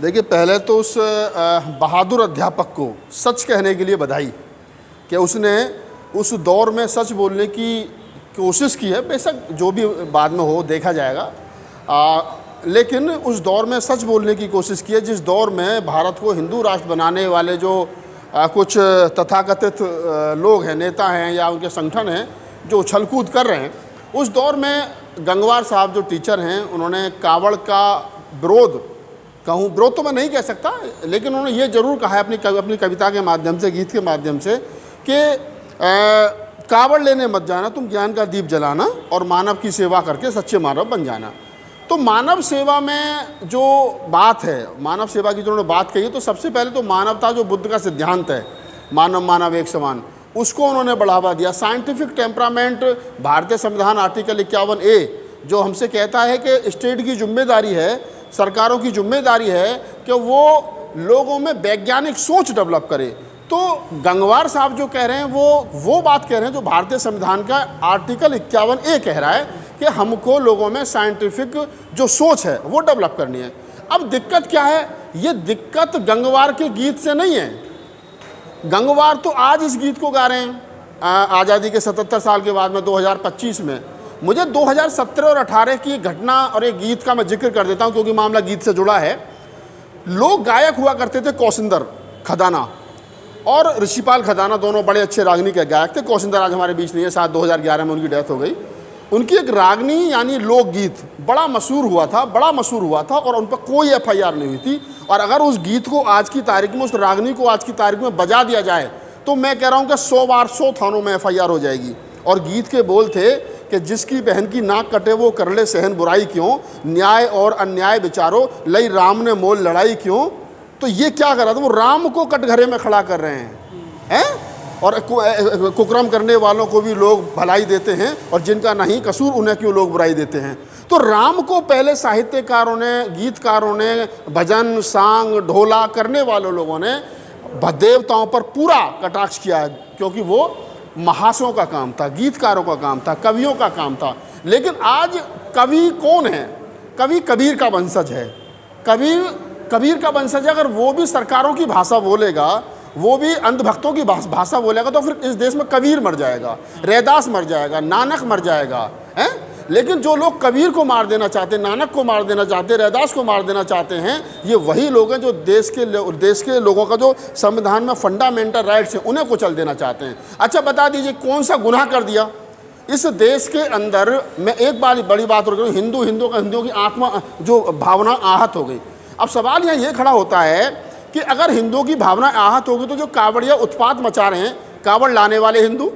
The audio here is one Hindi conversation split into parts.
देखिए, पहले तो उस बहादुर अध्यापक को सच कहने के लिए बधाई कि उसने उस दौर में सच बोलने की कोशिश की है। बेशक जो भी बाद में हो देखा जाएगा, लेकिन उस दौर में सच बोलने की कोशिश की है जिस दौर में भारत को हिंदू राष्ट्र बनाने वाले जो कुछ तथाकथित लोग हैं, नेता हैं या उनके संगठन हैं जो उछलकूद कर रहे हैं। उस दौर में गंगवार साहब जो टीचर हैं, उन्होंने कावड़ का विरोध, कहूँ विरोध तो मैं नहीं कह सकता, लेकिन उन्होंने ये ज़रूर कहा है अपनी कविता के माध्यम से, गीत के माध्यम से कि कावड़ लेने मत जाना, तुम ज्ञान का दीप जलाना और मानव की सेवा करके सच्चे मानव बन जाना। तो मानव सेवा में जो बात है, मानव सेवा की जो उन्होंने बात कही, तो सबसे पहले तो मानवता जो बुद्ध का सिद्धांत है, मानव मानव एक समान, उसको उन्होंने बढ़ावा दिया। साइंटिफिक टेम्परामेंट, भारतीय संविधान आर्टिकल 51A जो हमसे कहता है कि स्टेट की जिम्मेदारी है, सरकारों की जिम्मेदारी है कि वो लोगों में वैज्ञानिक सोच डेवलप करे। तो गंगवार साहब जो कह रहे हैं वो बात कह रहे हैं जो भारतीय संविधान का आर्टिकल 51A कह रहा है कि हमको लोगों में साइंटिफिक जो सोच है वो डेवलप करनी है। अब दिक्कत क्या है? ये दिक्कत गंगवार के गीत से नहीं है। गंगवार तो आज इस गीत को गा रहे हैं आज़ादी के 77 साल के बाद में 2025 में। मुझे 2017 और 18 की घटना और एक गीत का मैं जिक्र कर देता हूँ क्योंकि मामला गीत से जुड़ा है। लोग गायक हुआ करते थे, कौशिंदर खदाना और ऋषिपाल खदाना, दोनों बड़े अच्छे रागनी के गायक थे। कौशिंदर आज हमारे बीच नहीं है, शायद 2011 में उनकी डेथ हो गई। उनकी एक रागनी यानी लोकगीत बड़ा मशहूर हुआ था और उन पर कोई FIR नहीं हुई थी। और अगर उस गीत को आज की तारीख में, उस रागनी को आज की तारीख में बजा दिया जाए तो मैं कह रहा हूँ कि 100 बार 100 थानों में FIR हो जाएगी। और गीत के बोल थे कि जिसकी बहन की नाक कटे वो कर ले सहन बुराई क्यों, न्याय और अन्याय विचारो लई राम ने मोल लड़ाई क्यों। तो ये क्या कर रहा था? वो राम को कटघरे में खड़ा कर रहे हैं और कुकर्म करने वालों को भी लोग भलाई देते हैं और जिनका नहीं कसूर उन्हें क्यों लोग बुराई देते हैं। तो राम को पहले साहित्यकारों ने, गीतकारों ने, भजन सांग ढोला करने वाले लोगों ने देवताओं पर पूरा कटाक्ष किया है क्योंकि वो महासों का काम था, गीतकारों का काम था, कवियों का काम था। लेकिन आज कवि कौन है? कवि कबीर का वंशज है। कबीर का वंशज है। अगर वो भी सरकारों की भाषा बोलेगा, वो भी अंधभक्तों की भाषा बोलेगा तो फिर इस देश में कबीर मर जाएगा, रैदास मर जाएगा, नानक मर जाएगा, हैं? लेकिन जो लोग कबीर को मार देना चाहते हैं, नानक को मार देना चाहते हैं, रैदास को मार देना चाहते हैं, ये वही लोग हैं जो देश के लोगों का जो संविधान में फंडामेंटल राइट्स हैं उन्हें कुचल देना चाहते हैं। अच्छा बता दीजिए कौन सा गुनाह कर दिया इस देश के अंदर? मैं एक बार बड़ी बात और करूँ, हिंदुओं की आत्मा जो भावना आहत हो गई। अब सवाल यहाँ ये खड़ा होता है कि अगर हिंदुओं की भावना आहत होगी तो जो कावड़िया उत्पात मचा रहे हैं, कावड़ लाने वाले हिंदू,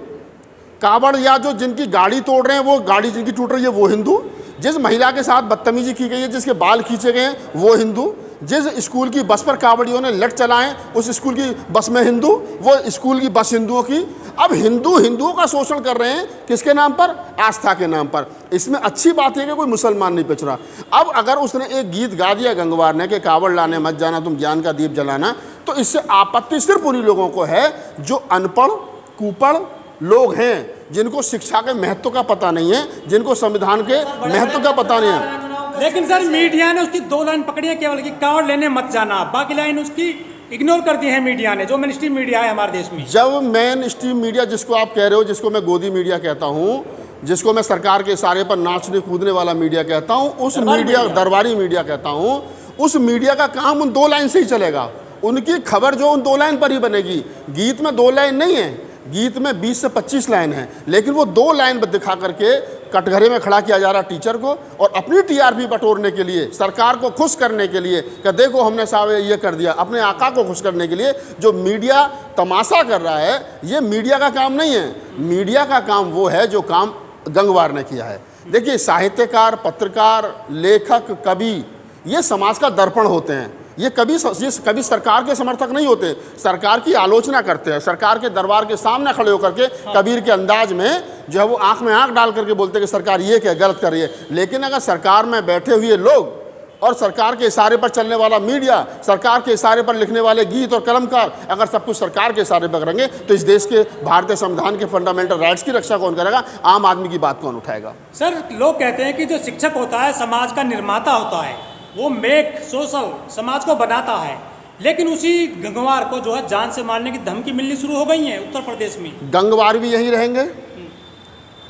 कावड़ या जो जिनकी गाड़ी तोड़ रहे हैं, वो गाड़ी जिनकी टूट रही है वो हिंदू, जिस महिला के साथ बदतमीजी की गई है, जिसके बाल खींचे गए हैं वो हिंदू, जिस स्कूल की बस पर कावड़ियों ने लट चलाएं उस स्कूल की बस में हिंदू, वो स्कूल की बस हिंदुओं की। अब हिंदुओं का शोषण कर रहे हैं किसके नाम पर? आस्था के नाम पर। इसमें अच्छी बात है कि कोई मुसलमान नहीं पिछ रहा। अब अगर उसने एक गीत गा दिया गंगवार ने कि कावड़ लाने मत जाना, तुम ज्ञान का दीप जलाना, तो इससे आपत्ति सिर्फ उन्हीं लोगों को है जो अनपढ़ कुपढ़ लोग हैं, जिनको शिक्षा के महत्व का पता नहीं है, जिनको संविधान के महत्व का पता नहीं है। लेकिन सर मीडिया ने उसकी 2 लाइन पकड़ी है केवल कि कावड़ लेने मत जाना, बाकी लाइन उसकी इग्नोर कर दी है मीडिया ने, जो मेन स्ट्रीम मीडिया है हमारे देश में। जब मेन स्ट्रीम मीडिया जिसको आप कह रहे हो, जिसको मैं गोदी मीडिया कहता हूँ, जिसको मैं सरकार के इशारे पर नाचने कूदने वाला मीडिया कहता हूँ, उस मीडिया, दरबारी मीडिया कहता हूँ, उस मीडिया का काम उन 2 लाइन से ही चलेगा। उनकी खबर जो उन 2 लाइन पर ही बनेगी। गीत में 2 लाइन नहीं है, गीत में 20 से 25 लाइन है, लेकिन वो 2 लाइन दिखा करके कटघरे में खड़ा किया जा रहा टीचर को और अपनी TRP बटोरने के लिए, सरकार को खुश करने के लिए कि देखो हमने साहब ये कर दिया, अपने आका को खुश करने के लिए जो मीडिया तमाशा कर रहा है, ये मीडिया का काम नहीं है। मीडिया का काम वो है जो काम गंगवार ने किया है। देखिए साहित्यकार, पत्रकार, लेखक, कवि ये समाज का दर्पण होते हैं। ये कभी सरकार के समर्थक नहीं होते, सरकार की आलोचना करते हैं, सरकार के दरबार के सामने खड़े होकर के कबीर के अंदाज में जो है वो आंख में आंख डाल करके बोलते हैं कि सरकार ये क्या गलत कर रही है। लेकिन अगर सरकार में बैठे हुए लोग और सरकार के इशारे पर चलने वाला मीडिया, सरकार के इशारे पर लिखने वाले गीत और कलमकार, अगर सब कुछ सरकार के इशारे पर करेंगे तो इस देश के भारतीय संविधान के फंडामेंटल राइट्स की रक्षा कौन करेगा? आम आदमी की बात कौन उठाएगा? सर लोग कहते हैं कि जो शिक्षक होता है समाज का निर्माता होता है, वो मेक सोशल समाज को बनाता है, लेकिन उसी गंगवार को जो है जान से मारने की धमकी मिलनी शुरू हो गई है उत्तर प्रदेश में। गंगवार भी यहीं रहेंगे।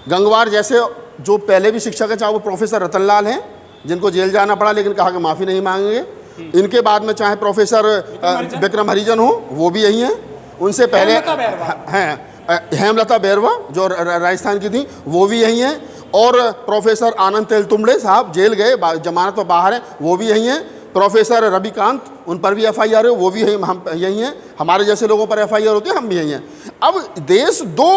गंगवार जैसे जो पहले भी शिक्षक है, चाहे वो प्रोफेसर रतनलाल हैं जिनको जेल जाना पड़ा लेकिन कहा कि माफ़ी नहीं मांगेंगे, इनके बाद में चाहे प्रोफेसर विक्रम हरिजन हो वो भी यही हैं, उनसे पहले हैं हेमलता बैरवा जो राजस्थान की थी वो भी यही हैं, और प्रोफेसर आनंद तेलतुंबड़े साहब जेल गए, जमानत पर बाहर हैं, वो भी यही हैं। प्रोफेसर रविकांत, उन पर भी FIR है, वो भी यही हैं। हमारे जैसे लोगों पर FIR होती है, हम भी यही हैं। अब देश दो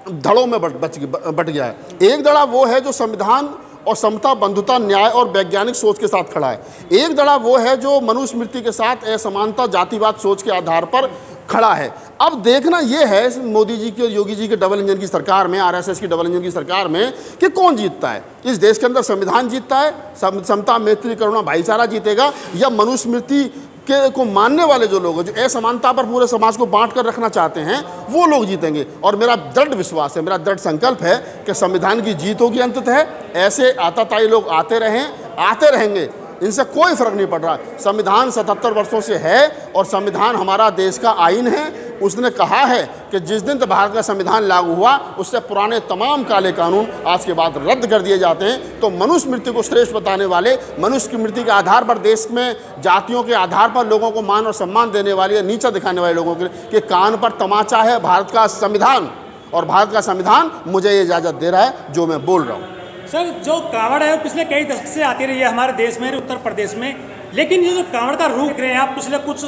धड़ों में बट गया है। एक धड़ा वो है जो संविधान और समता, बंधुता, न्याय और वैज्ञानिक सोच के साथ खड़ा है। एक धड़ा वो है जो मनुस्मृति के साथ असमानता, जातिवाद सोच के आधार पर खड़ा है। अब देखना ये है मोदी जी की और योगी जी के डबल इंजन की सरकार में, RSS की डबल इंजन की सरकार में, कि कौन जीतता है। इस देश के अंदर संविधान जीतता है, समता, मैत्री, करुणा, भाईचारा जीतेगा, या मनुस्मृति के को मानने वाले जो लोग हैं, जो असमानता पर पूरे समाज को बांट कर रखना चाहते हैं, वो लोग जीतेंगे। और मेरा दृढ़ विश्वास है, मेरा दृढ़ संकल्प है कि संविधान की जीत होगी अंततः। ऐसे आताताई लोग आते रहें, आते रहेंगे, इनसे कोई फर्क नहीं पड़ रहा। संविधान 77 वर्षों से है और संविधान हमारा देश का आईन है। उसने कहा है कि जिस दिन तक भारत का संविधान लागू हुआ उससे पुराने तमाम काले कानून आज के बाद रद्द कर दिए जाते हैं। तो मनुस्मृति को श्रेष्ठ बताने वाले, मनुस्मृति के आधार पर देश में जातियों के आधार पर लोगों को मान और सम्मान देने वाले, नीचा दिखाने वाले लोगों के कान पर तमाचा है भारत का संविधान, और भारत का संविधान मुझे ये इजाज़त दे रहा है जो मैं बोल रहा हूँ। सर, जो कांवड़ है वो पिछले कई दशक से आती रही है हमारे देश में, उत्तर प्रदेश में, लेकिन ये जो कांवड़ का रूप रहे हैं आप पिछले कुछ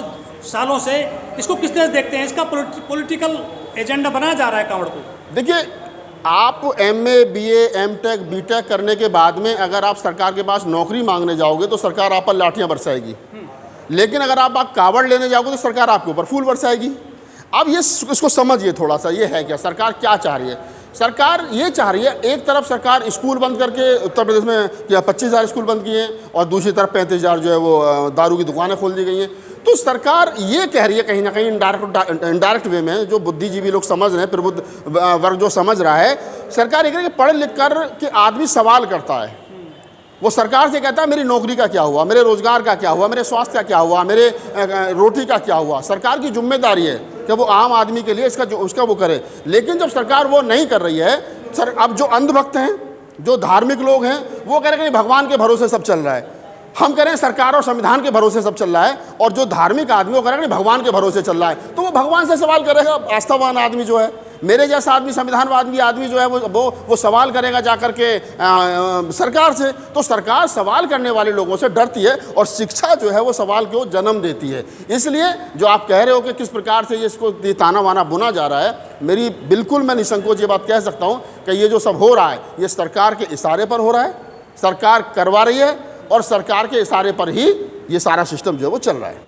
सालों से, इसको किस तरह से देखते हैं? इसका पॉलिटिकल एजेंडा बनाया जा रहा है कांवड़ को। देखिए, आप MA, BA, MTech, BTech करने के बाद में अगर आप सरकार के पास नौकरी मांगने जाओगे तो सरकार आप पर लाठियाँ बरसाएगी, लेकिन अगर आप कांवड़ लेने जाओगे तो सरकार आपके ऊपर फूल बरसाएगी। अब ये इसको समझिए थोड़ा सा, ये है क्या, सरकार क्या चाह रही है। सरकार ये चाह रही है, एक तरफ सरकार स्कूल बंद करके उत्तर प्रदेश में 25,000 स्कूल बंद किए हैं, और दूसरी तरफ 35,000 जो है वो दारू की दुकानें खोल दी गई हैं। तो सरकार ये कह रही है कहीं ना कहीं इनडायरेक्ट वे में, जो बुद्धिजीवी लोग समझ रहे हैं, प्रबुद्ध वर्ग जो समझ रहा है, सरकार ये कह रही है कि पढ़ लिख कर के आदमी सवाल करता है, वो सरकार से कहता है मेरी नौकरी का क्या हुआ, मेरे रोजगार का क्या हुआ, मेरे स्वास्थ्य का क्या हुआ, मेरे रोटी का क्या हुआ। सरकार की जिम्मेदारी है कि वो आम आदमी के लिए उसका वो करे। लेकिन जब सरकार वो नहीं कर रही है, अब जो अंधभक्त हैं, जो धार्मिक लोग हैं, वो कह रहे हैं कि भगवान के भरोसे सब चल रहा है। हम कह रहे हैं सरकार और संविधान के भरोसे सब चल रहा है, और जो धार्मिक आदमी वो कह रहे हैं भगवान के भरोसे चल रहा है। तो वो भगवान से सवाल करेगा। आस्थावान आदमी जो है, मेरे जैसा आदमी, संविधानवादी आदमी जो है, वो सवाल करेगा जाकर के सरकार से। तो सरकार सवाल करने वाले लोगों से डरती है, और शिक्षा जो है वो सवाल को जन्म देती है। इसलिए जो आप कह रहे हो कि किस प्रकार से ये इसको ताना वाना बुना जा रहा है, मेरी बिल्कुल मैं निसंकोच ये बात कह सकता हूँ कि ये जो सब हो रहा है ये सरकार के इशारे पर हो रहा है, सरकार करवा रही है, और सरकार के इशारे पर ही ये सारा सिस्टम जो है वो चल रहा है।